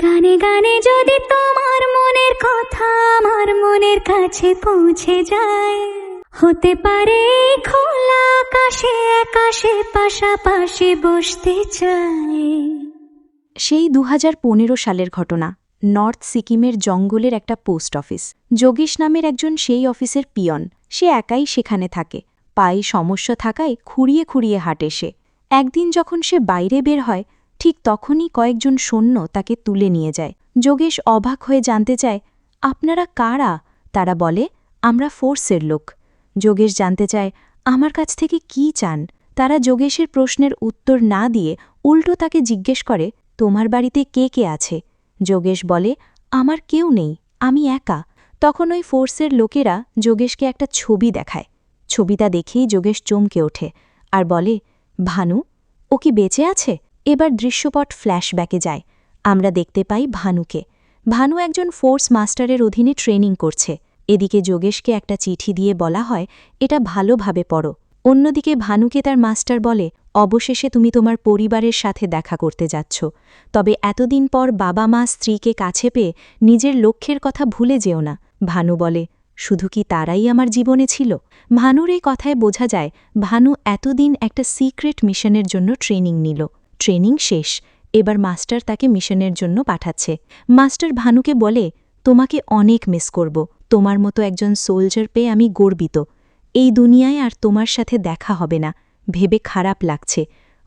গানে গানে যদি তোমার মনের কথা আমার মনের কাছে পৌঁছে যায়, হতে পারে এই খোলা আকাশে আকাশে পাশাপাশি বসতে চাই। সেই 2015 সালের ঘটনা। নর্থ সিকিমের জঙ্গলের একটা পোস্ট অফিস। যোগেশ নামের একজন সেই অফিসের পিয়ন। সে একাই সেখানে থাকে। পায়ে সমস্যা থাকায় খুঁড়িয়ে খুঁড়িয়ে হাঁটে সে। একদিন যখন সে বাইরে বের হয়, ঠিক তখনই কয়েকজন সৈন্য তাকে তুলে নিয়ে যায়। যোগেশ অবাক হয়ে জানতে চায়, আপনারা কারা? তারা বলে, আমরা ফোর্সের লোক। যোগেশ জানতে চায়, আমার কাছ থেকে কি চান? তারা যোগেশের প্রশ্নের উত্তর না দিয়ে উল্টো তাকে জিজ্ঞেস করে, তোমার বাড়িতে কে কে আছে? যোগেশ বলে, আমার কেউ নেই, আমি একা। তখন ওই ফোর্সের লোকেরা যোগেশকে একটা ছবি দেখায়। ছবিটা দেখেই যোগেশ চমকে ওঠে আর বলে, ভানু, ও কি বেঁচে আছে? এবার দৃশ্যপট ফ্ল্যাশব্যাকে যায়। আমরা দেখতে পাই ভানুকে। ভানু একজন ফোর্স মাস্টারের অধীনে ট্রেনিং করছে। এদিকে যোগেশকে একটা চিঠি দিয়ে বলা হয়, এটা ভালোভাবে পড়ো। অন্যদিকে ভানুকে তার মাস্টার বলে, অবশেষে তুমি তোমার পরিবারের সাথে দেখা করতে যাচ্ছ। তবে এতদিন পর বাবা মা স্ত্রীকে কাছে পেয়ে নিজের লক্ষ্যের কথা ভুলে যেও না। ভানু বলে, শুধু কি তারাই আমার জীবনে ছিল? ভানুর এই কথায় বোঝা যায় ভানু এতদিন একটা সিক্রেট মিশনের জন্য ট্রেনিং নিল। ট্রেনিং শেষ, এবার মাস্টার তাকে মিশনের জন্য পাঠাচ্ছে। মাস্টার ভানুকে বলে, তোমাকে অনেক মিস করব। তোমার মতো একজন সোলজার পেয়ে আমি গর্বিত। এই দুনিয়ায় আর তোমার সাথে দেখা হবে না, ভেবে খারাপ লাগছে।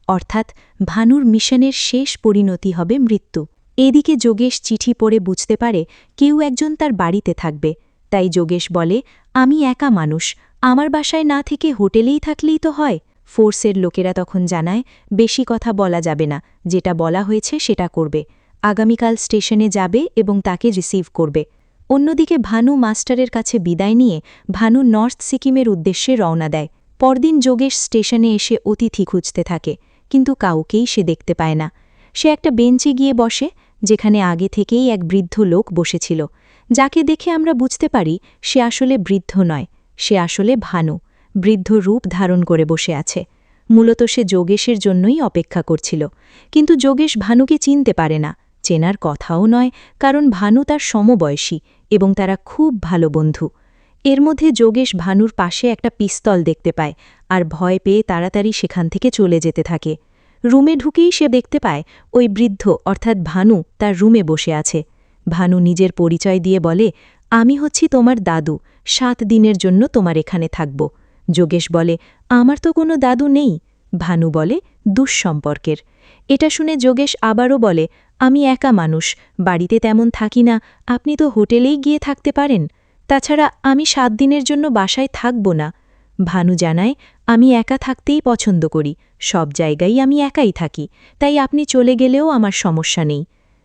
অর্থাৎ ভানুর মিশনের শেষ পরিণতি হবে মৃত্যু। এদিকে যোগেশ চিঠি পড়ে বুঝতে পারে কেউ একজন তার বাড়িতে থাকবে। তাই যোগেশ বলে, আমি একা মানুষ, আমার বাসায় না থেকে হোটেলেই থাকলেই তো হয়। ফোর্সের লোকেরা তখন জানায়, বেশি কথা বলা যাবে না, যেটা বলা হয়েছে সেটা করবে। আগামীকাল স্টেশনে যাবে এবং তাকে রিসিভ করবে। অন্যদিকে ভানু মাস্টারের কাছে বিদায় নিয়ে ভানু নর্থ সিকিমের উদ্দেশ্যে রওনা দেয়। পরদিন যোগেশ স্টেশনে এসে অতিথি খুঁজতে থাকে, কিন্তু কাউকেই সে দেখতে পায় না। সে একটা বেঞ্চে গিয়ে বসে, যেখানে আগে থেকেই এক বৃদ্ধ লোক বসেছিল। যাকে দেখে আমরা বুঝতে পারি সে আসলে বৃদ্ধ নয়, সে আসলে ভানু। বৃদ্ধ রূপ ধারণ করে বসে আছে। মূলত সে যোগেশের জন্যই অপেক্ষা করছিল। কিন্তু যোগেশ ভানুকে চিনতে পারে না, চেনার কথাও নয়, কারণ ভানু তার সমবয়সী এবং তারা খুব ভালো বন্ধু। এর মধ্যে যোগেশ ভানুর পাশে একটা পিস্তল দেখতে পায় আর ভয় পেয়ে তাড়াতাড়ি সেখান থেকে চলে যেতে থাকে। রুমে ঢুকেই সে দেখতে পায় ওই বৃদ্ধ অর্থাৎ ভানু তার রুমে বসে আছে। ভানু নিজের পরিচয় দিয়ে বলে, আমি হচ্ছি তোমার দাদু, 7 দিনের জন্য তোমার এখানে থাকব। যোগেশ বলে, আমার তো কোনো দাদু নেই। ভানু বলে, দুঃসম্পর্কের। এটা শুনে যোগেশ আবারও বলে, আমি একা মানুষ, বাড়িতে তেমন থাকি না, আপনি তো হোটেলেই গিয়ে থাকতে পারেন। তাছাড়া আমি 7 দিনের জন্য বাসায় থাকব না। ভানু জানায়, আমি একা থাকতেই পছন্দ করি, সব জায়গায় আমি একাই থাকি, তাই আপনি চলে গেলেও আমার সমস্যা নেই।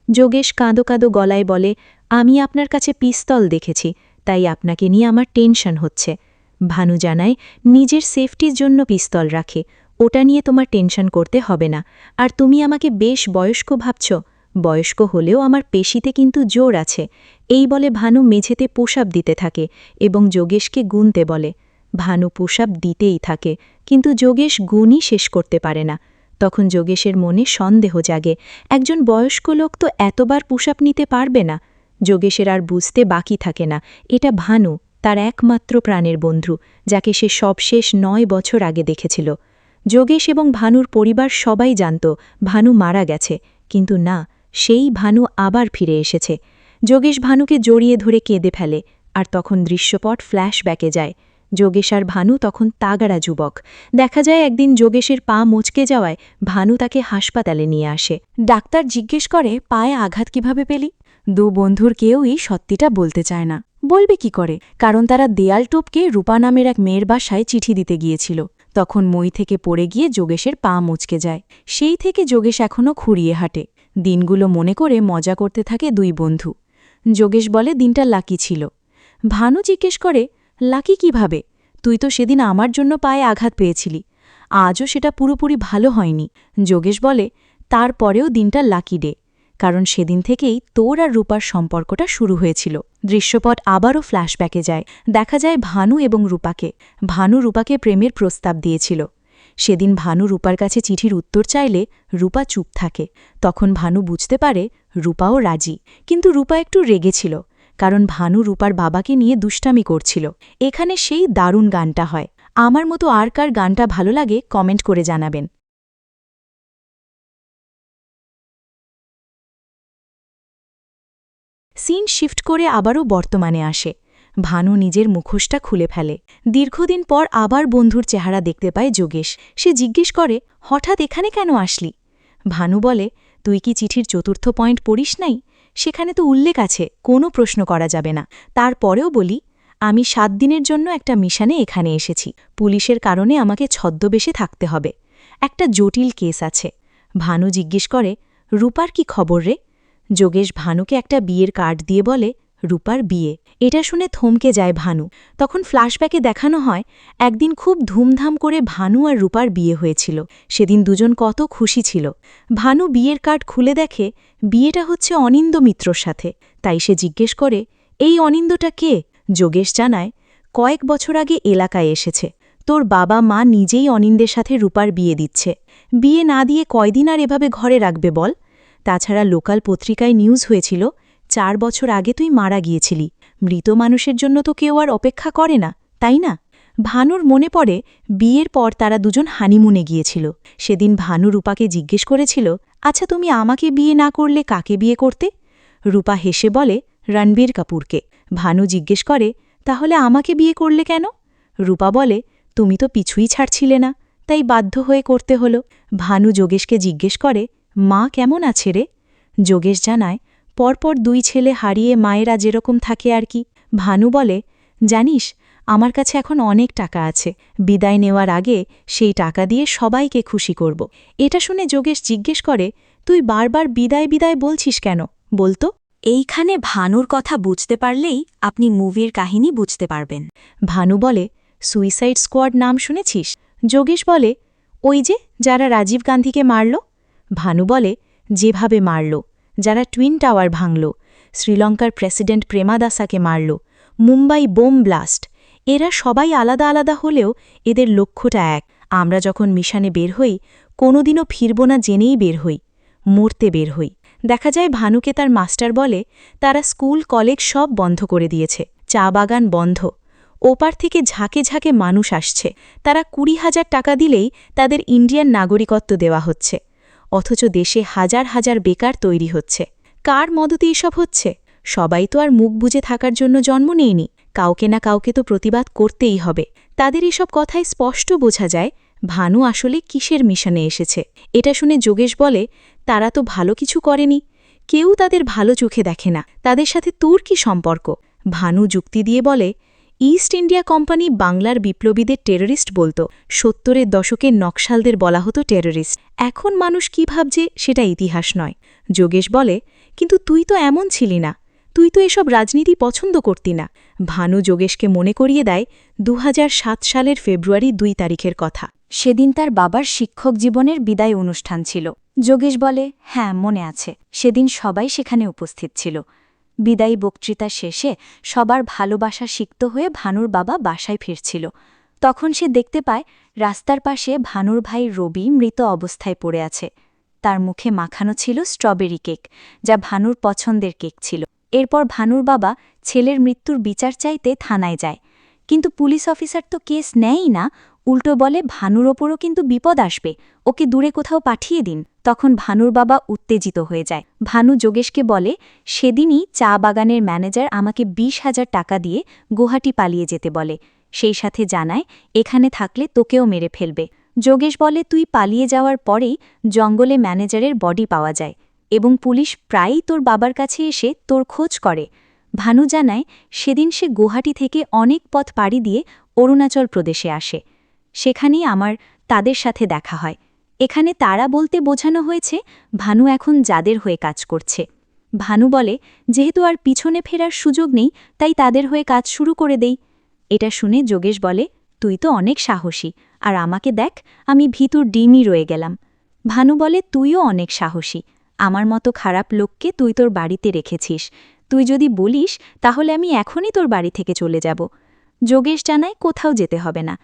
যোগেশ কাঁদো কাঁদো গলায় বলে, আমি আপনার কাছে পিস্তল দেখেছি, তাই আপনাকে নিয়ে আমার টেনশন হচ্ছে। ভানু জানায়, নিজের সেফটির জন্য পিস্তল রাখে, ওটা নিয়ে তোমার টেনশন করতে হবে না। আর তুমি আমাকে বেশ বয়স্ক ভাবছ, বয়স্ক হলেও আমার পেশিতে কিন্তু জোর আছে। এই বলে ভানু মেঝেতে পোশাব দিতে থাকে এবং যোগেশকে গুনতে বলে। ভানু পোশাব দিতেই থাকে, কিন্তু যোগেশ গুণই শেষ করতে পারে না। তখন যোগেশের মনে সন্দেহ জাগে, একজন বয়স্ক লোক তো এতবার পোশাব নিতে পারবে না। যোগেশের আর বুঝতে বাকি থাকে না, এটা ভানু, তার একমাত্র প্রাণের বন্ধু, যাকে সে সবশেষ 9 বছর আগে দেখেছিল। যোগেশ এবং ভানুর পরিবার সবাই জানত ভানু মারা গেছে, কিন্তু না, সেই ভানু আবার ফিরে এসেছে। যোগেশ ভানুকে জড়িয়ে ধরে কেঁদে ফেলে, আর তখন দৃশ্যপট ফ্ল্যাশব্যাকে যায়। যোগেশ আর ভানু তখন তাগাড়া যুবক। দেখা যায় একদিন যোগেশের পা মচকে যাওয়ায় ভানু তাকে হাসপাতালে নিয়ে আসে। ডাক্তার জিজ্ঞেস করে, পায়ে আঘাত কিভাবে পেলি? দু বন্ধুর কেউই সত্যিটা বলতে চায় না। বলবে কি করে? কারণ তারা দেয়াল টপকে রূপা নামের এক মেয়ের বাসায় চিঠি দিতে গিয়েছিল। তখন মই থেকে পড়ে গিয়ে যোগেশের পা মুচকে যায়। সেই থেকে যোগেশ এখনও খুঁড়িয়ে হাঁটে। দিনগুলো মনে করে মজা করতে থাকে দুই বন্ধু। যোগেশ বলে, দিনটা লাকি ছিল। ভানু জিজ্ঞেস করে, লাকি কিভাবে? তুই তো সেদিন আমার জন্য পায়ে আঘাত পেয়েছিলি। আজও সেটা পুরোপুরি ভালো হয়নি। যোগেশ বলে, তারপরেও দিনটা লাকি ডে, কারণ সেদিন থেকেই তোর আর রূপার সম্পর্কটা শুরু হয়েছিল। দৃশ্যপট আবারও ফ্ল্যাশব্যাকে যায়। দেখা যায় ভানু এবং রূপাকে। ভানু রূপাকে প্রেমের প্রস্তাব দিয়েছিল। সেদিন ভানু রূপার কাছে চিঠির উত্তর চাইলে রূপা চুপ থাকে। তখন ভানু বুঝতে পারে রূপাও রাজি, কিন্তু রূপা একটু রেগেছিল, কারণ ভানু রূপার বাবাকে নিয়ে দুষ্টামি করছিল। এখানে সেই দারুণ গানটা হয়। আমার মতো আর কার গানটা ভালো লাগে কমেন্ট করে জানাবেন। সিন শিফট করে আবারও বর্তমানে আসে। ভানু নিজের মুখোশটা খুলে ফেলে। দীর্ঘদিন পর আবার বন্ধুর চেহারা দেখতে পায় যোগেশ। সে জিজ্ঞেস করে, হঠাৎ এখানে কেন আসলি? ভানু বলে, তুই কি চিঠির ৪র্থ পয়েন্ট পড়িস নাই? সেখানে তো উল্লেখ আছে, কোনো প্রশ্ন করা যাবে না। তারপরেও বলি, আমি ৭ দিনের জন্য একটা মিশনে এখানে এসেছি। পুলিশের কারণে আমাকে ছদ্মবেশে থাকতে হবে। একটা জটিল কেস আছে। ভানু জিজ্ঞেস করে, রূপার কি খবর রে? যোগেশ ভানুকে একটা বিয়ের কার্ড দিয়ে বলে, রূপার বিয়ে। এটা শুনে থমকে যায় ভানু। তখন ফ্ল্যাশব্যাকে দেখানো হয় একদিন খুব ধুমধাম করে ভানু আর রূপার বিয়ে হয়েছিল। সেদিন দুজন কত খুশি ছিল। ভানু বিয়ের কার্ড খুলে দেখে বিয়েটা হচ্ছে অনিন্দ মিত্রর সাথে। তাই সে জিজ্ঞেস করে, এই অনিন্দটা কে? যোগেশ জানায়, কয়েক বছর আগে এলাকায় এসেছে। তোর বাবা মা নিজেই অনিন্দের সাথে রূপার বিয়ে দিচ্ছে। বিয়ে না দিয়ে কয়দিন আর এভাবে ঘরে রাখবে বল? তাছাড়া লোকাল পত্রিকায় নিউজ হয়েছিল ৪ বছর আগে তুই মারা গিয়েছিলি। মৃত মানুষের জন্য তো কেউ আর অপেক্ষা করে না, তাই না? ভানুর মনে পড়ে বিয়ের পর তারা দুজন হানিমুনে গিয়েছিল। সেদিন ভানু রূপাকে জিজ্ঞেস করেছিল, আচ্ছা তুমি আমাকে বিয়ে না করলে কাকে বিয়ে করতে? রূপা হেসে বলে, রণবীর কাপুরকে। ভানু জিজ্ঞেস করে, তাহলে আমাকে বিয়ে করলে কেন? রূপা বলে, তুমি তো পিছুই ছাড়ছিলে না, তাই বাধ্য হয়ে করতে হলো। ভানু যোগেশকে জিজ্ঞেস করে, মা কেমন আছে রে? যোগেশ জানায়, পরপর ২ ছেলে হারিয়ে মায়েরা যেরকম থাকে আর কি। ভানু বলে, জানিস আমার কাছে এখন অনেক টাকা আছে। বিদায় নেওয়ার আগে সেই টাকা দিয়ে সবাইকে খুশি করব। এটা শুনে যোগেশ জিজ্ঞেস করে, তুই বারবার বিদায় বিদায় বলছিস কেন, বলতো? এইখানে ভানুর কথা বুঝতে পারলেই আপনি মুভির কাহিনী বুঝতে পারবেন। ভানু বলে, সুইসাইড স্কোয়াড নাম শুনেছিস? যোগেশ বলে, ওই যে যারা রাজীব গান্ধীকে মারল। ভানু বলে, যেভাবে মারল, যারা টুইন টাওয়ার ভাঙল, শ্রীলঙ্কার প্রেসিডেন্ট প্রেমাদাসাকে মারল, মুম্বাই বোম ব্লাস্ট, এরা সবাই আলাদা আলাদা হলেও এদের লক্ষ্যটা এক। আমরা যখন মিশনে বের হই, কোনোদিনও ফিরব না জেনেই বের হই, মরতে বের হই। দেখা যায় ভানুকে তার মাস্টার বলে, তারা স্কুল কলেজ সব বন্ধ করে দিয়েছে, চা বাগান বন্ধ। ওপার থেকে ঝাঁকে ঝাঁকে মানুষ আসছে, তারা ২০,০০০ টাকা দিলেই তাদের ইন্ডিয়ান নাগরিকত্ব দেওয়া হচ্ছে। অথচ দেশে হাজার হাজার বেকার তৈরি হচ্ছে। কার মদতে এসব হচ্ছে? সবাই তো আর মুখ বুজে থাকার জন্য জন্ম নেয়নি। কাউকে না কাউকে তো প্রতিবাদ করতেই হবে। তাদের এসব কথায় স্পষ্ট বোঝা যায় ভানু আসলে কিসের মিশনে এসেছে। এটা শুনে যোগেশ বলে, তারা তো ভালো কিছু করেনি, কেউ তাদের ভালো চোখে দেখে না, তাদের সাথে তোর কি সম্পর্ক? ভানু যুক্তি দিয়ে বলে, ইস্ট ইন্ডিয়া কোম্পানি বাংলার বিপ্লবীদের টেররিস্ট বলতো, ৭০-এর দশকের নকশালদের বলা হতো টেররিস্ট। এখন মানুষ কি ভাবছে সেটা ইতিহাস নয়। যোগেশ বলে, কিন্তু তুই তো এমন ছিলি না, তুই তো এসব রাজনীতি পছন্দ করতি না। ভানু যোগেশকে মনে করিয়ে দেয় ২০০৭ সালের ফেব্রুয়ারি ২ তারিখের কথা। সেদিন তার বাবার শিক্ষক জীবনের বিদায় অনুষ্ঠান ছিল। যোগেশ বলে, হ্যাঁ মনে আছে, সেদিন সবাই সেখানে উপস্থিত ছিল। বিদায়ী বক্তৃতা শেষে সবার ভালোবাসা সিক্ত হয়ে ভানুর বাবা বাসায় ফিরছিল। তখন সে দেখতে পায় রাস্তার পাশে ভানুর ভাই রবি মৃত অবস্থায় পড়ে আছে। তার মুখে মাখানো ছিল স্ট্রবেরি কেক, যা ভানুর পছন্দের কেক ছিল। এরপর ভানুর বাবা ছেলের মৃত্যুর বিচার চাইতে থানায় যায়, কিন্তু পুলিশ অফিসার তো কেস নেয়ই না, উল্টো বলে ভানুর ওপরও কিন্তু বিপদ আসবে, ওকে দূরে কোথাও পাঠিয়ে দিন। তখন ভানুর বাবা উত্তেজিত হয়ে যায়। ভানু যোগেশকে বলে, সেদিনই চা বাগানের ম্যানেজার আমাকে ২০,০০০ টাকা দিয়ে গুয়াহাটি পালিয়ে যেতে বলে, সেই সাথে জানায় এখানে থাকলে তোকেও মেরে ফেলবে। যোগেশ বলে, তুই পালিয়ে যাওয়ার পরেই জঙ্গলে ম্যানেজারের বডি পাওয়া যায় এবং পুলিশ প্রায়ই তোর বাবার কাছে এসে তোর খোঁজ করে। ভানু জানায়, সেদিন সে গুয়াহাটি থেকে অনেক পথ পাড়ি দিয়ে অরুণাচল প্রদেশে আসে। সেখানেই আমার তাদের সাথে দেখা হয়। এখানে তারা বলতে বোঝানো হয়েছে ভানু এখন যাদের হয়ে কাজ করছে। ভানু বলে, যেহেতু আর পিছনে ফেরার সুযোগ নেই, তাই তাদের হয়ে কাজ শুরু করে দেই। এটা শুনে যোগেশ বলে, তুই তো অনেক সাহসী, আর আমাকে দেখ, আমি ভিতর ডিমই রয়ে গেলাম। ভানু বলে, তুইও অনেক সাহসী, আমার মতো খারাপ লোককে তুই তোর বাড়িতে রেখেছিস। তুই যদি বলিস তাহলে আমি এখনই তোর বাড়ি থেকে চলে যাব। যোগেশ জানায়, কোথাও যেতে হবে না,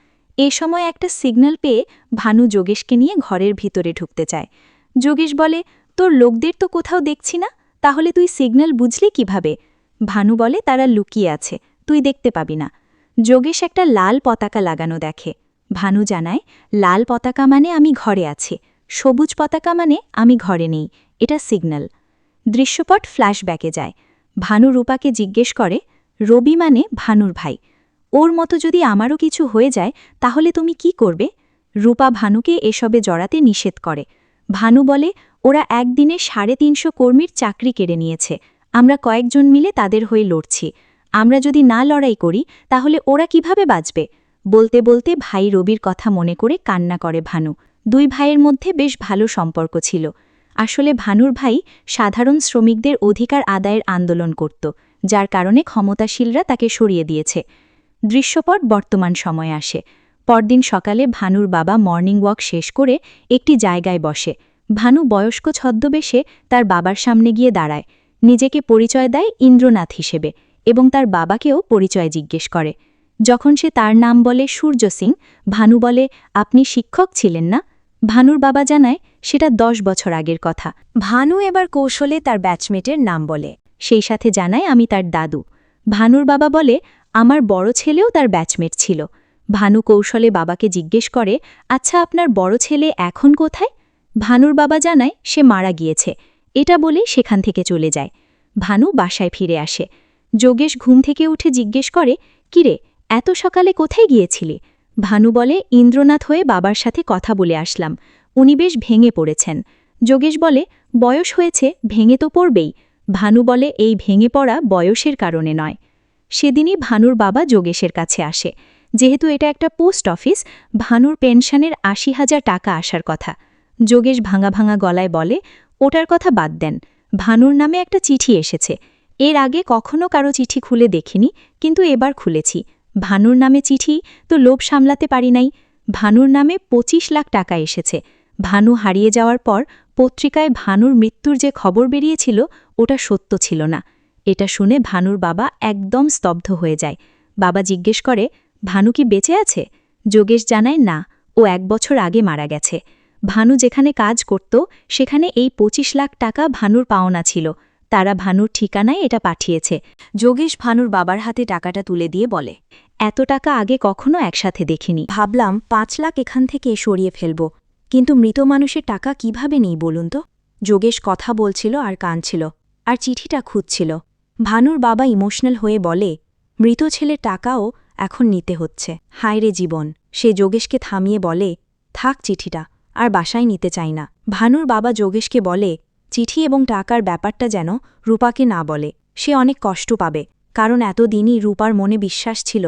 এ সময় একটা সিগন্যাল পেয়ে ভানু যোগেশকে নিয়ে ঘরের ভিতরে ঢুকতে চায়। যোগেশ বলে, তোর লোকদের তো কোথাও দেখছি না, তাহলে তুই সিগন্যাল বুঝলি কিভাবে? ভানু বলে, তারা লুকিয়ে আছে, তুই দেখতে পাবি না। যোগেশ একটা লাল পতাকা লাগানো দেখে। ভানু জানায়, লাল পতাকা মানে আমি ঘরে আছি, সবুজ পতাকা মানে আমি ঘরে নেই, এটা সিগন্যাল। দৃশ্যপট ফ্ল্যাশব্যাকে যায়। ভানু রূপাকে জিজ্ঞেস করে, রবি মানে ভানুর ভাই, ওর মতো যদি আমারও কিছু হয়ে যায় তাহলে তুমি কি করবে? রূপা ভানুকে এসবে জড়াতে নিষেধ করে। ভানু বলে, ওরা একদিনে 350 কর্মীর চাকরি কেড়ে নিয়েছে, আমরা কয়েকজন মিলে তাদের হয়ে লড়ছি, আমরা যদি না লড়াই করি তাহলে ওরা কিভাবে বাঁচবে? বলতে বলতে ভাই রবির কথা মনে করে কান্না করে ভানু। দুই ভাইয়ের মধ্যে বেশ ভালো সম্পর্ক ছিল। আসলে ভানুর ভাই সাধারণ শ্রমিকদের অধিকার আদায়ের আন্দোলন করত, যার কারণে ক্ষমতাশীলরা তাকে সরিয়ে দিয়েছে। দৃশ্যপট বর্তমান সময়ে আসে। পরদিন সকালে ভানুর বাবা মর্নিং ওয়াক শেষ করে একটি জায়গায় বসে। ভানু বয়স্ক ছদ্মবেশে তার বাবার সামনে গিয়ে দাঁড়ায়, নিজেকে পরিচয় দেয় ইন্দ্রনাথ হিসেবে এবং তার বাবাকেও পরিচয় জিজ্ঞেস করে। যখন সে তার নাম বলে সূর্য সিং, ভানু বলে, আপনি শিক্ষক ছিলেন না? ভানুর বাবা জানায়, সেটা 10 বছর আগের কথা। ভানু এবার কৌশলে তার ব্যাচমেটের নাম বলে, সেই সাথে জানায়, আমি তার দাদু। ভানুর বাবা বলে, আমার বড় ছেলেও তার ব্যাচমেট ছিল। ভানু কৌশলে বাবাকে জিজ্ঞেস করে, আচ্ছা আপনার বড় ছেলে এখন কোথায়? ভানুর বাবা জানায়, সে মারা গিয়েছে। এটা বলে সেখান থেকে চলে যায়। ভানু বাসায় ফিরে আসে। যোগেশ ঘুম থেকে উঠে জিজ্ঞেস করে, কিরে, এত সকালে কোথায় গিয়েছিলি? ভানু বলে, ইন্দ্রনাথ হয়ে বাবার সাথে কথা বলে আসলাম, উনি বেশ ভেঙে পড়েছেন। যোগেশ বলে, বয়স হয়েছে, ভেঙে তো পড়বেই। ভানু বলে, এই ভেঙে পড়া বয়সের কারণে নয়। সেদিনই ভানুর বাবা যোগেশের কাছে আসে। যেহেতু এটা একটা পোস্ট অফিস, ভানুর পেনশনের 80,000 টাকা আসার কথা। যোগেশ ভাঙা ভাঙা গলায় বলে, ওটার কথা বাদ দেন, ভানুর নামে একটা চিঠি এসেছে। এর আগে কখনো কারো চিঠি খুলে দেখিনি, কিন্তু এবার খুলেছি। ভানুর নামে চিঠি তো লোভ সামলাতে পারি নাই। ভানুর নামে 25 লাখ টাকা এসেছে। ভানু হারিয়ে যাওয়ার পর পত্রিকায় ভানুর মৃত্যুর যে খবর বেরিয়েছিল ওটা সত্য ছিল না। এটা শুনে ভানুর বাবা একদম স্তব্ধ হয়ে যায়। বাবা জিজ্ঞেস করে, ভানু কি বেঁচে আছে? যোগেশ জানায়, না, ও 1 বছর আগে মারা গেছে। ভানু যেখানে কাজ করত সেখানে এই 25 লাখ টাকা ভানুর পাওনা ছিল, তারা ভানুর ঠিকানায় এটা পাঠিয়েছে। যোগেশ ভানুর বাবার হাতে টাকাটা তুলে দিয়ে বলে, এত টাকা আগে কখনো একসাথে দেখিনি, ভাবলাম 5 লাখ এখান থেকে সরিয়ে ফেলব, কিন্তু মৃত মানুষের টাকা কিভাবে নেই বলুন তো? যোগেশ কথা বলছিল আর কাঁদছিল, আর চিঠিটা খুঁজছিল। ভানুর বাবা ইমোশনাল হয়ে বলে, মৃত ছেলের টাকাও এখন নিতে হচ্ছে, হায় রে জীবন। সে যোগেশকে থামিয়ে বলে, থাক চিঠিটা, আর বাসায় নিতে চাই না। ভানুর বাবা যোগেশকে বলে, চিঠি এবং টাকার ব্যাপারটা যেন রূপাকে না বলে, সে অনেক কষ্ট পাবে, কারণ এতদিনই রূপার মনে বিশ্বাস ছিল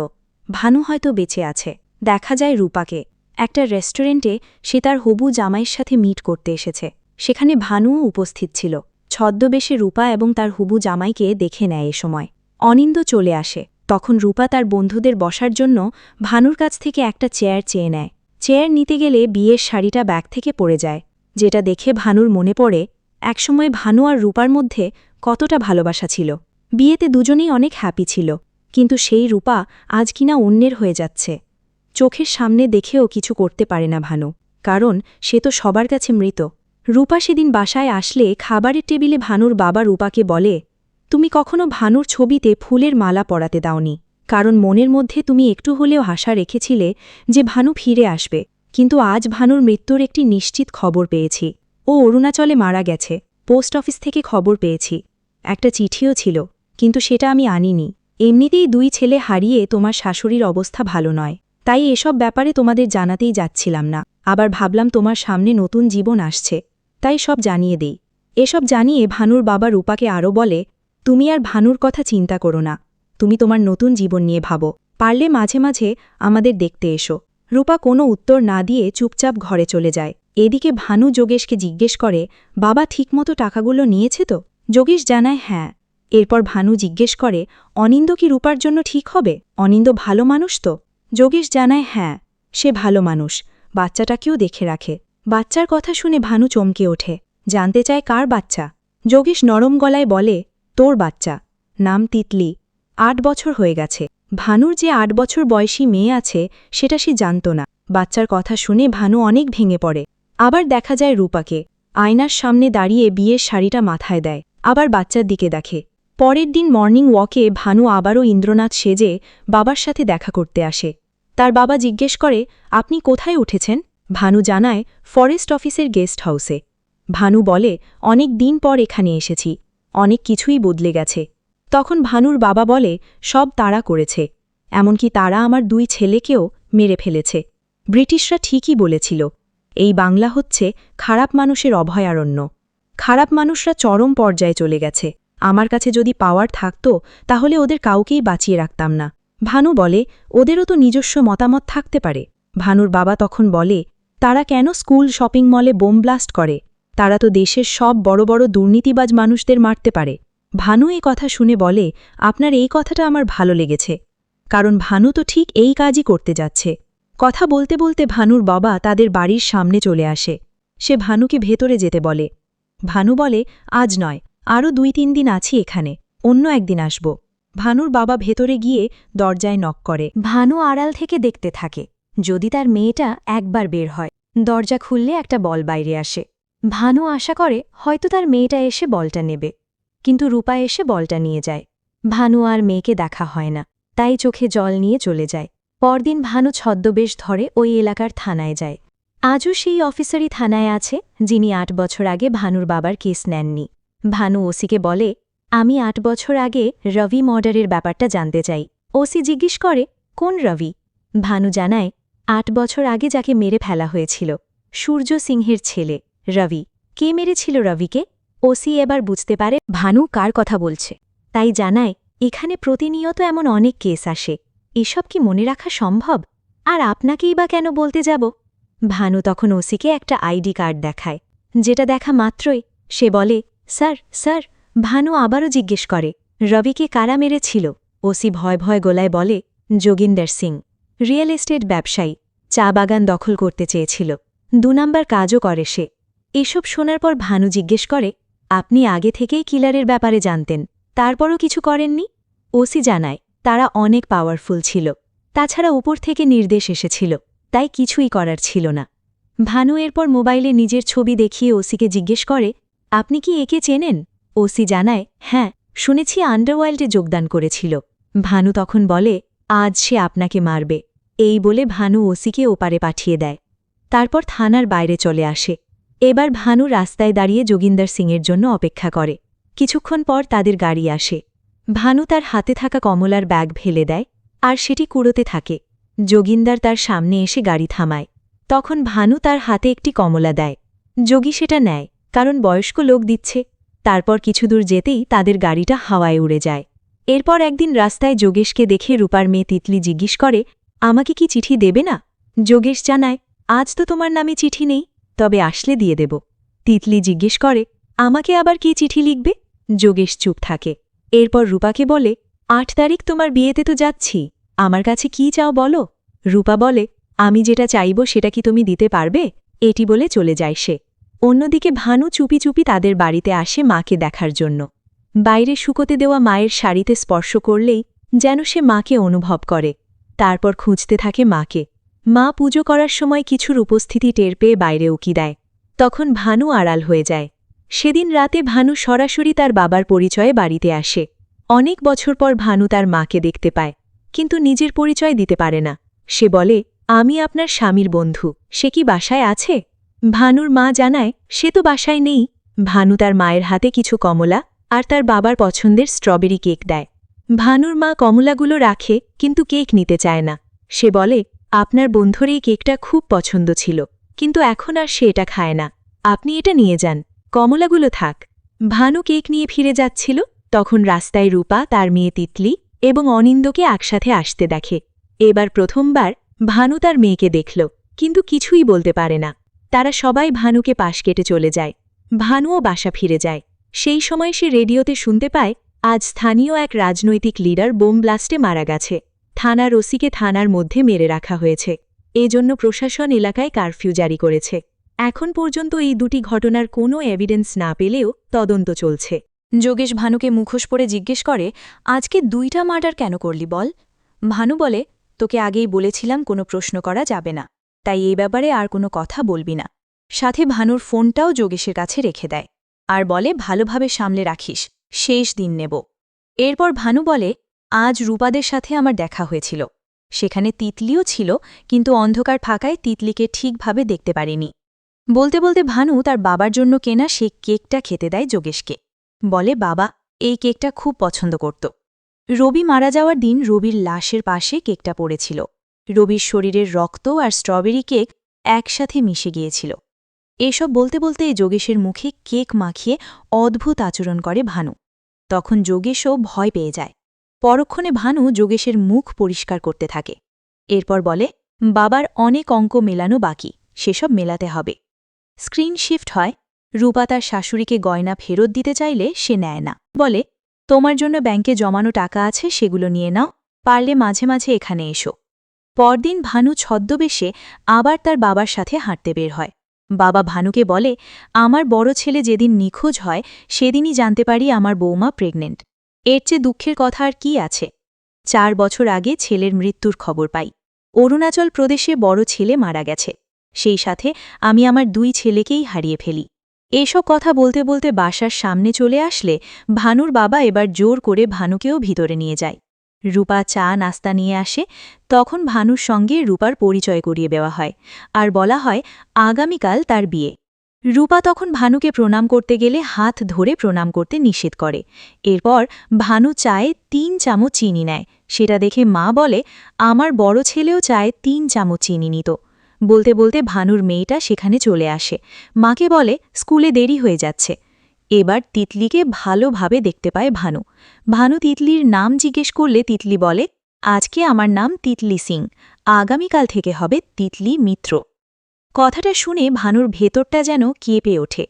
ভানু হয়তো বেঁচে আছে। দেখা যায় রূপাকে একটা রেস্টুরেন্টে সে তার হবু জামাইয়ের সাথে মিট করতে এসেছে। সেখানে ভানুও উপস্থিত ছিল। ছদ্মবেশে রূপা এবং তার হবু জামাইকে দেখে নেয়। এ সময় অনিন্দ চলে আসে। তখন রূপা তার বন্ধুদের বসার জন্য ভানুর কাছ থেকে একটা চেয়ার চেয়ে নেয়। চেয়ার নিতে গেলে বিয়ের শাড়িটা ব্যাগ থেকে পড়ে যায়, যেটা দেখে ভানুর মনে পড়ে একসময় ভানু আর রূপার মধ্যে কতটা ভালোবাসা ছিল। বিয়েতে দুজনেই অনেক হ্যাপি ছিল, কিন্তু সেই রূপা আজ কিনা অন্যের হয়ে যাচ্ছে। চোখের সামনে দেখেও কিছু করতে পারে না ভানু, কারণ সে তো সবার কাছে মৃত। রূপা সেদিন বাসায় আসলে খাবারের টেবিলে ভানুর বাবা রূপাকে বলে, তুমি কখনো ভানুর ছবিতে ফুলের মালা পরাতে দাওনি, কারণ মনের মধ্যে তুমি একটু হলেও আশা রেখেছিলে যে ভানু ফিরে আসবে। কিন্তু আজ ভানুর মৃত্যুর একটি নিশ্চিত খবর পেয়েছি। ও অরুণাচলে মারা গেছে। পোস্ট অফিস থেকে খবর পেয়েছি। একটা চিঠিও ছিল, কিন্তু সেটা আমি আনিনি। এমনিতেই 2 ছেলে হারিয়ে তোমার শাশুড়ির অবস্থা ভালো নয়, তাই এসব ব্যাপারে তোমাদের জানাতেই যাচ্ছিলাম না। আবার ভাবলাম তোমার সামনে নতুন জীবন আসছে, তাই সব জানিয়ে দেই। এসব জানিয়ে ভানুর বাবা রূপাকে আরও বলে, তুমি আর ভানুর কথা চিন্তা করো না, তুমি তোমার নতুন জীবন নিয়ে ভাবো, পারলে মাঝে মাঝে আমাদের দেখতে এসো। রূপা কোনো উত্তর না দিয়ে চুপচাপ ঘরে চলে যায়। এদিকে ভানু যোগেশকে জিজ্ঞেস করে, বাবা ঠিকমতো টাকাগুলো নিয়েছে তো? যোগেশ জানায়, হ্যাঁ। এরপর ভানু জিজ্ঞেস করে, অনিন্দ কি রূপার জন্য ঠিক হবে? অনিন্দ ভালো মানুষ তো? যোগেশ জানায়, হ্যাঁ, সে ভালো মানুষ, বাচ্চাটাকেও দেখে রাখে। বাচ্চার কথা শুনে ভানু চমকে ওঠে, জানতে চায় কার বাচ্চা। যোগেশ নরম গলায় বলে, তোর বাচ্চা, নাম তিতলি, 8 বছর হয়ে গেছে। ভানুর যে ৮ বছর বয়সী মেয়ে আছে সেটা সে জানত না। বাচ্চার কথা শুনে ভানু অনেক ভেঙে পড়ে। আবার দেখা যায় রূপাকে আয়নার সামনে দাঁড়িয়ে বিয়ের শাড়িটা মাথায় দেয়, আবার বাচ্চার দিকে দেখে। পরের দিন মর্নিং ওয়াকে ভানু আবারও ইন্দ্রনাথ সেজে বাবার সাথে দেখা করতে আসে। তার বাবা জিজ্ঞেস করে, আপনি কোথায় উঠেছেন? ভানু জানায়, ফরেস্ট অফিসের গেস্ট হাউসে। ভানু বলে, অনেক দিন পর এখানে এসেছি, অনেক কিছুই বদলে গেছে। তখন ভানুর বাবা বলে, সব তারা করেছে, এমনকি তারা আমার 2 ছেলেকেও মেরে ফেলেছে। ব্রিটিশরা ঠিকই বলেছিল, এই বাংলা হচ্ছে খারাপ মানুষের অভয়ারণ্য। খারাপ মানুষরা চরম পর্যায়ে চলে গেছে। আমার কাছে যদি পাওয়ার থাকত তাহলে ওদের কাউকেই বাঁচিয়ে রাখতাম না। ভানু বলে, ওদেরও তো নিজস্ব মতামত থাকতে পারে। ভানুর বাবা তখন বলে, তারা কেন স্কুল শপিং মলে বোম ব্লাস্ট করে? তারা তো দেশের সব বড় বড় দুর্নীতিবাজ মানুষদের মারতে পারে। ভানু এই কথা শুনে বলে, আপনার এই কথাটা আমার ভালো লেগেছে, কারণ ভানু তো ঠিক এই কাজই করতে যাচ্ছে। কথা বলতে বলতে ভানুর বাবা তাদের বাড়ির সামনে চলে আসে। সে ভানুকে ভেতরে যেতে বলে। ভানু বলে, আজ নয়, আরও 2-3 দিন আছি এখানে, অন্য একদিন আসব। ভানুর বাবা ভেতরে গিয়ে দরজায় নক করে। ভানু আড়াল থেকে দেখতে থাকে, যদি তার মেয়েটা একবার বের হয়। দরজা খুললে একটা বল বাইরে আসে। ভানু আশা করে হয়তো তার মেয়েটা এসে বলটা নেবে, কিন্তু রূপা এসে বলটা নিয়ে যায়। ভানু আর মেয়েকে দেখা হয় না, তাই চোখে জল নিয়ে চলে যায়। পরদিন ভানু ছদ্মবেশ ধরে ওই এলাকার থানায় যায়। আজও সেই অফিসারই থানায় আছে যিনি 8 বছর আগে ভানুর বাবার কেস নেননি। ভানু ওসিকে বলে, আমি 8 বছর আগে রবি মার্ডারের ব্যাপারটা জানতে চাই। ওসি জিজ্ঞেস করে, কোন রবি? ভানু জানায়, 8 বছর আগে যাকে মেরে ফেলা হয়েছিল, সূর্য সিংহের ছেলে রবি। কে মেরেছিল রবিকে? ওসি এবার বুঝতে পারে ভানু কার কথা বলছে, তাই জানায়, এখানে প্রতিনিয়ত এমন অনেক কেস আসে, এসব কি মনে রাখা সম্ভব? আর আপনাকেই বা কেন বলতে যাব? ভানু তখন ওসিকে একটা আইডি কার্ড দেখায়, যেটা দেখা মাত্রই সে বলে, স্যার স্যার। ভানু আবারও জিজ্ঞেস করে, রবিকে কারা মেরেছিল? ওসি ভয় ভয় গলায় বলে, যোগিন্দর সিং, রিয়েল এস্টেট ব্যবসায়ী, চা বাগান দখল করতে চেয়েছিল, 2 নাম্বার কাজও করে সে। এসব শোনার পর ভানু জিজ্ঞেস করে, আপনি আগে থেকেই কিলারের ব্যাপারে জানতেন, তারপরও কিছু করেননি? ওসি জানায়, তারা অনেক পাওয়ারফুল ছিল, তাছাড়া উপর থেকে নির্দেশ এসেছিল, তাই কিছুই করার ছিল না। ভানু এরপর মোবাইলে নিজের ছবি দেখিয়ে ওসিকে জিজ্ঞেস করে, আপনি কি একে চেনেন? ওসি জানায়, হ্যাঁ, শুনেছি আন্ডারওয়ার্ল্ডে যোগদান করেছিল। ভানু তখন বলে, আজ সে আপনাকে মারবে। এই বলে ভানু ওসিকে ওপারে পাঠিয়ে দেয়। তারপর থানার বাইরে চলে আসে। এবার ভানু রাস্তায় দাঁড়িয়ে যোগিন্দর সিংয়ের জন্য অপেক্ষা করে। কিছুক্ষণ পর তাদের গাড়ি আসে। ভানু তার হাতে থাকা কমলার ব্যাগ ফেলে দেয়, আর সেটি কুড়োতে থাকে। যোগিন্দর তার সামনে এসে গাড়ি থামায়। তখন ভানু তার হাতে একটি কমলা দেয়। যোগী সেটা নেয়, কারণ বয়স্ক লোক দিচ্ছে। তারপর কিছু দূর যেতেই তাদের গাড়িটা হাওয়ায় উড়ে যায়। এরপর একদিন রাস্তায় যোগেশকে দেখে রূপার মেয়ে তিতলি জিজ্ঞেস করে, আমাকে কি চিঠি দেবে না? যোগেশ জানায়, আজ তো তোমার নামে চিঠি নেই, তবে আসলে দিয়ে দেব। তিতলি জিজ্ঞেস করে, আমাকে আবার কি চিঠি লিখবে? যোগেশ চুপ থাকে। এরপর রূপাকে বলে, 8 তারিখ তোমার বিয়েতে তো যাচ্ছি, আমার কাছে কি চাও বলো? রূপা বলে, আমি যেটা চাইব সেটা কি তুমি দিতে পারবে? এটি বলে চলে যায় সে। অন্যদিকে ভানু চুপি চুপি তাদের বাড়িতে আসে মাকে দেখার জন্য। বাইরে শুকোতে দেওয়া মায়ের শাড়িতে স্পর্শ করলেই যেন সে মাকে অনুভব করে। তারপর খুঁজতে থাকে মাকে। মা পুজো করার সময় কিছুর উপস্থিতি টের পেয়ে বাইরে উকি দেয়। তখন ভানু আড়াল হয়ে যায়। সেদিন রাতে ভানু সরাসরি তার বাবার পরিচয়ে বাড়িতে আসে। অনেক বছর পর ভানু তার মাকে দেখতে পায়, কিন্তু নিজের পরিচয় দিতে পারে না। সে বলে, আমি আপনার স্বামীর বন্ধু, সে কি বাসায় আছে? ভানুর মা জানায়, সে তো বাসায় নেই। ভানু তার মায়ের হাতে কিছু কমলা আর তার বাবার পছন্দের স্ট্রবেরি কেক দেয়। ভানুর মা কমলাগুলো রাখে, কিন্তু কেক নিতে চায় না। সে বলে, আপনার বন্ধুর এই কেকটা খুব পছন্দ ছিল, কিন্তু এখন আর সে এটা খায় না, আপনি এটা নিয়ে যান, কমলাগুলো থাক। ভানু কেক নিয়ে ফিরে যাচ্ছিল, তখন রাস্তায় রূপা, তার মেয়ে তিতলি এবং অনিন্দকে একসাথে আসতে দেখে। এবার প্রথমবার ভানু তার মেয়েকে দেখল, কিন্তু কিছুই বলতে পারে না। তারা সবাই ভানুকে পাশ কেটে চলে যায়। ভানুও বাসা ফিরে যায়। সেই সময় সে রেডিওতে শুনতে পায়, আজ স্থানীয় এক রাজনৈতিক লিডার বোম ব্লাস্টে মারা গেছে। থানার ওসিকে থানার মধ্যে মেরে রাখা হয়েছে। এজন্য প্রশাসন এলাকায় কারফিউ জারি করেছে। এখন পর্যন্ত এই 2টি ঘটনার কোনো এভিডেন্স না পেলেও তদন্ত চলছে। যোগেশ ভানুকে মুখোশ পরে জিজ্ঞেস করে, আজকে 2টা মার্ডার কেন করলি বল? ভানু বলে, তোকে আগেই বলেছিলাম কোনো প্রশ্ন করা যাবে না, তাই এই ব্যাপারে আর কোনো কথা বলবি না। সাথে ভানুর ফোনটাও যোগেশের কাছে রেখে দেয় আর বলে, ভালোভাবে সামলে রাখিস, শেষ দিন নেব। এরপর ভানু বলে, আজ রূপাদের সাথে আমার দেখা হয়েছিল। সেখানে তিতলিও ছিল, কিন্তু অন্ধকার ফাঁকায় তিতলিকে ঠিকভাবে দেখতে পারিনি। বলতে বলতে ভানু তার বাবার জন্য কেনা সে কেকটা খেতে দেয় যোগেশকে। বলে, বাবা এই কেকটা খুব পছন্দ করত। রবি মারা যাওয়ার দিন রবির লাশের পাশে কেকটা পড়েছিল। রবির শরীরের রক্ত আর স্ট্রবেরি কেক একসাথে মিশে গিয়েছিল। এসব বলতে বলতে যোগেশের মুখে কেক মাখিয়ে অদ্ভুত আচরণ করে ভানু। তখন যোগেশও ভয় পেয়ে যায়। পরক্ষণে ভানু যোগেশের মুখ পরিষ্কার করতে থাকে। এরপর বলে, বাবার অনেক অঙ্ক মেলানো বাকি, সেসব মেলাতে হবে। স্ক্রিন শিফট হয়। রূপা তার শাশুড়িকে গয়না ফেরত দিতে চাইলে সে নেয় না। বলে, তোমার জন্য ব্যাংকে জমানো টাকা আছে, সেগুলো নিয়ে নাও, পারলে মাঝে মাঝে এখানে এসো। পরদিন ভানু ছদ্মবেশে আবার তার বাবার সাথে হাঁটতে বের হয়। বাবা ভানুকে বলে, আমার বড় ছেলে যেদিন নিখোঁজ হয় সেদিনই জানতে পারি আমার বৌমা প্রেগনেন্ট। এর চেয়ে দুঃখের কথা আর কি আছে। 4 বছর আগে ছেলের মৃত্যুর খবর পাই। অরুণাচল প্রদেশে বড় ছেলে মারা গেছে। সেই সাথে আমি আমার 2 ছেলেকেই হারিয়ে ফেলি। এসব কথা বলতে বলতে বাসার সামনে চলে আসলে ভানুর বাবা এবার জোর করে ভানুকেও ভিতরে নিয়ে যায়। রূপা চা নাস্তা নিয়ে আসে। তখন ভানুর সঙ্গে রূপার পরিচয় করিয়ে দেওয়া হয় আর বলা হয় আগামীকাল তার বিয়ে। রূপা তখন ভানুকে প্রণাম করতে গেলে হাত ধরে প্রণাম করতে নিষেধ করে। এরপর ভানু চায়ে 3 চামচ চিনি নেয়। সেটা দেখে মা বলে, আমার বড় ছেলেও চায়ে 3 চামচ চিনি নিত। বলতে বলতে ভানুর মেয়েটা সেখানে চলে আসে। মাকে বলে, স্কুলে দেরি হয়ে যাচ্ছে। এবার তিতলিকে ভালোভাবে দেখতে পায় ভানু। ভানু তিতলির নাম জিজ্ঞেস করলে তিতলি বলে, আজকে আমার নাম তিতলি সিং, আগামীকাল থেকে হবে তিতলি মিত্র। কথাটা শুনে ভানুর ভেতরটা যেন কেঁপে ওঠে।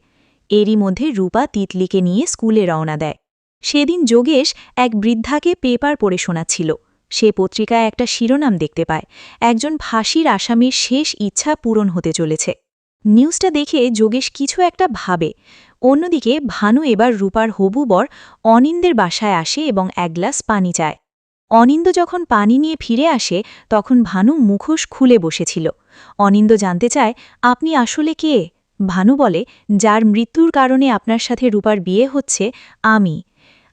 এরই মধ্যে রূপা তিতলিকে নিয়ে স্কুলে রওনা দেয়। সেদিন যোগেশ এক বৃদ্ধাকে পেপার পড়ে শোনাচ্ছিল। সে পত্রিকায় একটা শিরোনাম দেখতে পায়, একজন ফাঁসির আসামির শেষ ইচ্ছা পূরণ হতে চলেছে। নিউজটা দেখে যোগেশ কিছু একটা ভাবে। অন্যদিকে ভানু এবার রূপার হবু বর অনিন্দের বাসায় আসে এবং 1 গ্লাস পানি চায়। অনিন্দ যখন পানি নিয়ে ফিরে আসে তখন ভানু মুখোশ খুলে বসেছিল। অনিন্দ জানতে চায়, আপনি আসলে কে? ভানু বলে, যার মৃত্যুর কারণে আপনার সাথে রূপার বিয়ে হচ্ছে আমি।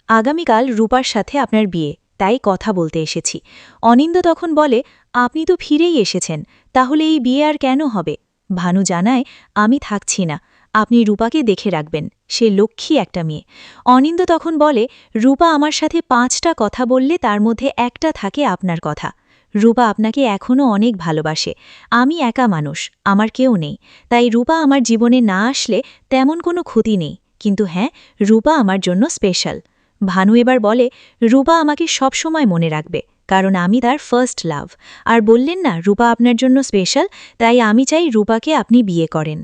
আগামীকাল রূপার সাথে আপনার বিয়ে, তাই কথা বলতে এসেছি। অনিন্দ তখন বলে, আপনি তো ফিরেই এসেছেন, তাহলে এই বিয়ে আর কেন হবে? ভানু জানায়, আমি থাকছি না, আপনি রূপাকে দেখে রাখবেন, সে লক্ষ্মী একটা মেয়ে। অনিন্দ তখন বলে, রূপা আমার সাথে 5টা কথা বললে তার মধ্যে একটা থাকে আপনার কথা। রূপা আপনাকে এখনও অনেক ভালোবাসে। আমি একা মানুষ, আমার কেউ নেই, তাই রূপা আমার জীবনে না আসলে তেমন কোনো ক্ষতি নেই, কিন্তু হ্যাঁ, রূপা আমার জন্য স্পেশাল। ভানু এবার বলে, রূপা আমাকে সবসময় মনে রাখবে, কারণ আমি তার ফার্স্ট লাভ। আর বললেন না রূপা আপনার জন্য স্পেশাল, তাই আমি চাই রূপাকে আপনি বিয়ে করেন।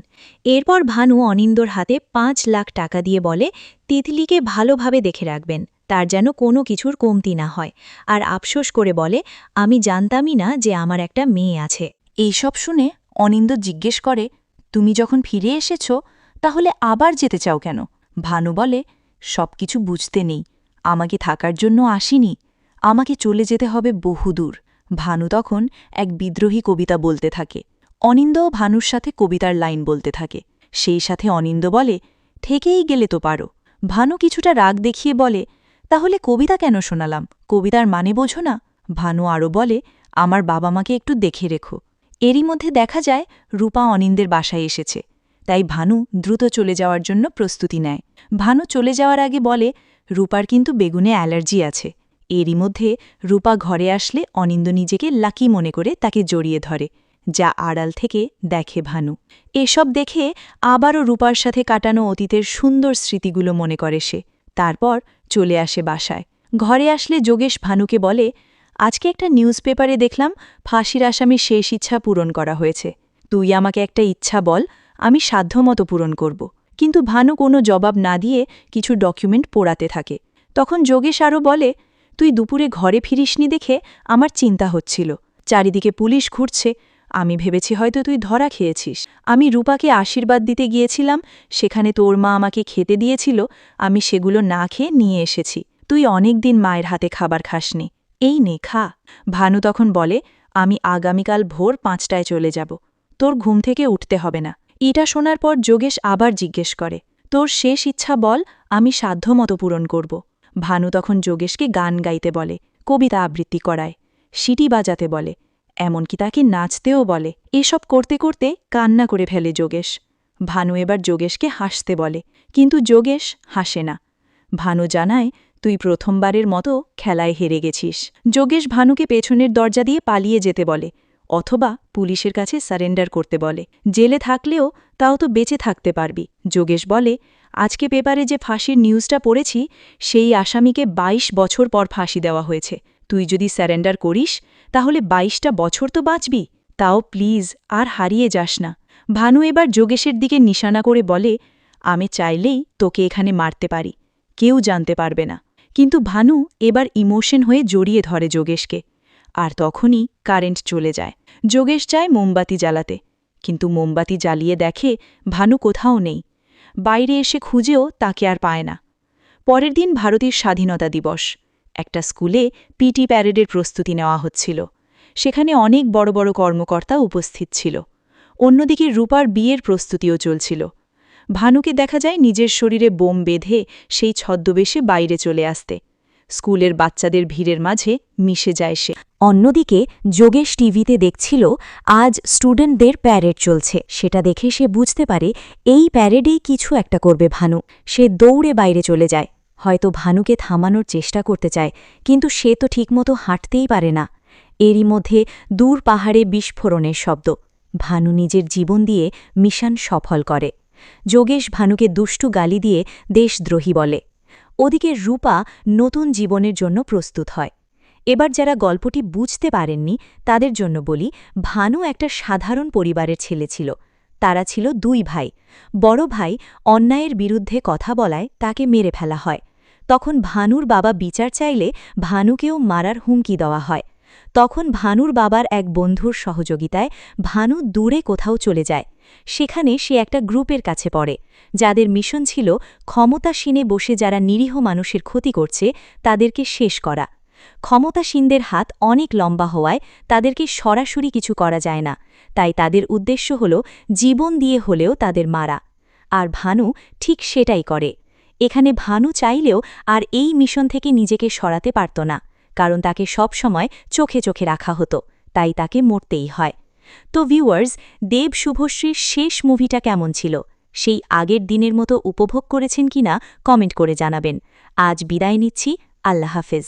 এরপর ভানু অনিন্দর হাতে 5 লাখ টাকা দিয়ে বলে, তিতলিকে ভালোভাবে দেখে রাখবেন, তার যেন কোনো কিছুর কমতি না হয়। আর আফসোস করে বলে, আমি জানতামই না যে আমার একটা মেয়ে আছে। এইসব শুনে অনিন্দ জিজ্ঞেস করে, তুমি যখন ফিরে এসেছ তাহলে আবার যেতে চাও কেন? ভানু বলে, সবকিছু বুঝতে নেই, আমাকে থাকার জন্য আসিনি, আমাকে চলে যেতে হবে বহুদূর। ভানু তখন এক বিদ্রোহী কবিতা বলতে থাকে। অনিন্দও ভানুর সাথে কবিতার লাইন বলতে থাকে। সেই সাথে অনিন্দ বলে, থেকেই গেলে তো পারো। ভানু কিছুটা রাগ দেখিয়ে বলে, তাহলে কবিতা কেন শোনালাম, কবিতার মানে বোঝো না? ভানু আরও বলে, আমার বাবা মাকে একটু দেখে রেখো। এরই মধ্যে দেখা যায় রূপা অনিন্দের বাসায় এসেছে, তাই ভানু দ্রুত চলে যাওয়ার জন্য প্রস্তুতি নেয়। ভানু চলে যাওয়ার আগে বলে, রূপার কিন্তু বেগুনে অ্যালার্জি আছে। এরই মধ্যে রূপা ঘরে আসলে অনিন্দ নিজেকে লাকি মনে করে তাকে জড়িয়ে ধরে, যা আড়াল থেকে দেখে ভানু। এসব দেখে আবারও রূপার সাথে কাটানো অতীতের সুন্দর স্মৃতিগুলো মনে করে সে। তারপর চলে আসে বাসায়। ঘরে আসলে যোগেশ ভানুকে বলে, আজকে একটা নিউজ পেপারে দেখলাম ফাঁসির আসামির শেষ ইচ্ছা পূরণ করা হয়েছে। তুই আমাকে একটা ইচ্ছা বল, আমি সাধ্যমতো পূরণ করব। কিন্তু ভানু কোনো জবাব না দিয়ে কিছু ডকুমেন্ট পোড়াতে থাকে। তখন যোগেশ আরও বলে, তুই দুপুরে ঘরে ফিরিসনি দেখে আমার চিন্তা হচ্ছিল। চারিদিকে পুলিশ ঘুরছে, আমি ভেবেছি হয়তো তুই ধরা খেয়েছিস। আমি রূপাকে আশীর্বাদ দিতে গিয়েছিলাম, সেখানে তোর মা আমাকে খেতে দিয়েছিল, আমি সেগুলো না খেয়ে নিয়ে এসেছি। তুই অনেক দিন মায়ের হাতে খাবার খাসনি, এই নে খা। ভানু তখন বলে, আমি আগামীকাল ভোর 5টায় চলে যাব। তোর ঘুম থেকে উঠতে হবে না। এটা শোনার পর যোগেশ আবার জিজ্ঞেস করে, তোর শেষ ইচ্ছা বল, আমি সাধ্যমতো পূরণ করব। ভানু তখন যোগেশকে গান গাইতে বলে, কবিতা আবৃত্তি করায়, সিটি বাজাতে বলে, এমনকি তাকে নাচতেও বলে। এসব করতে করতে কান্না করে ফেলে যোগেশ। ভানু এবার যোগেশকে হাসতে বলে, কিন্তু যোগেশ হাসে না। ভানু জানায়, তুই প্রথমবারের মতো খেলায় হেরে গেছিস। যোগেশ ভানুকে পেছনের দরজা দিয়ে পালিয়ে যেতে বলে, অথবা পুলিশের কাছে সারেন্ডার করতে বলে। জেলে থাকলেও তাও তো বেঁচে থাকতে পারবি। যোগেশ বলে, আজকে পেপারে যে ফাঁসির নিউজটা পড়েছি, সেই আসামিকে 22 বছর পর ফাঁসি দেওয়া হয়েছে। তুই যদি সারেন্ডার করিস তাহলে 22টা বছর তো বাঁচবি। তাও প্লিজ আর হারিয়ে যাস না। ভানু এবার যোগেশের দিকে নিশানা করে বলে, আমি চাইলেই তোকে এখানে মারতে পারি, কেউ জানতে পারবে না। কিন্তু ভানু এবার ইমোশন হয়ে জড়িয়ে ধরে যোগেশকে। আর তখনই কারেন্ট চলে যায়। যোগেশ চায় মোমবাতি জ্বালাতে, কিন্তু মোমবাতি জ্বালিয়ে দেখে ভানু কোথাও নেই। বাইরে এসে খুঁজেও তাকে আর পায় না। পরের দিন ভারতের স্বাধীনতা দিবস। একটা স্কুলে পিটি প্যারেডের প্রস্তুতি নেওয়া হচ্ছিল। সেখানে অনেক বড় বড় কর্মকর্তা উপস্থিত ছিল। অন্যদিকে রূপার বিয়ের প্রস্তুতিও চলছিল। ভানুকে দেখা যায় নিজের শরীরে বোম বেঁধে সেই ছদ্মবেশে বাইরে চলে আসতে। স্কুলের বাচ্চাদের ভিড়ের মাঝে মিশে যায় সে। অন্যদিকে যোগেশ টিভিতে দেখছিল আজ স্টুডেন্টদের প্যারেড চলছে। সেটা দেখে সে বুঝতে পারে এই প্যারেডেই কিছু একটা করবে ভানু। সে দৌড়ে বাইরে চলে যায়। হয়তো ভানুকে থামানোর চেষ্টা করতে চায়, কিন্তু সে তো ঠিকমতো হাঁটতেই পারে না। এরই মধ্যে দূর পাহাড়ে বিস্ফোরণের শব্দ। ভানু নিজের জীবন দিয়ে মিশন সফল করে। যোগেশ ভানুকে দুষ্টু গালি দিয়ে দেশদ্রোহী বলে। ওদিকে রূপা নতুন জীবনের জন্য প্রস্তুত হয়। এবার যারা গল্পটি বুঝতে পারেননি তাদের জন্য বলি, ভানু একটা সাধারণ পরিবারের ছেলে ছিল। তারা ছিল 2 ভাই। বড় ভাই অন্যায়ের বিরুদ্ধে কথা বলায় তাকে মেরে ফেলা হয়। তখন ভানুর বাবা বিচার চাইলে ভানুকেও মারার হুমকি দেওয়া হয়। তখন ভানুর বাবার এক বন্ধুর সহযোগিতায় ভানু দূরে কোথাও চলে যায়। সেখানে সে একটা গ্রুপের কাছে পড়ে, যাদের মিশন ছিল ক্ষমতাসীনে বসে যারা নিরীহ মানুষের ক্ষতি করছে তাদেরকে শেষ করা। ক্ষমতাসীনদের হাত অনেক লম্বা হওয়ায় তাদেরকে সরাসরি কিছু করা যায় না, তাই তাদের উদ্দেশ্য হল জীবন দিয়ে হলেও তাদের মারা। আর ভানু ঠিক সেটাই করে। এখানে ভানু চাইলেও আর এই মিশন থেকে নিজেকে সরাতে পারত না, কারণ তাকে সবসময় চোখে চোখে রাখা হতো, তাই তাকে মরতেই হয়। তো ভিউয়ার্স, দেব শুভশ্রীর শেষ মুভিটা কেমন ছিল, সেই আগের দিনের মতো উপভোগ করেছেন কিনা কমেন্ট করে জানাবেন। আজ বিদায় নিচ্ছি। আল্লাহ হাফেজ।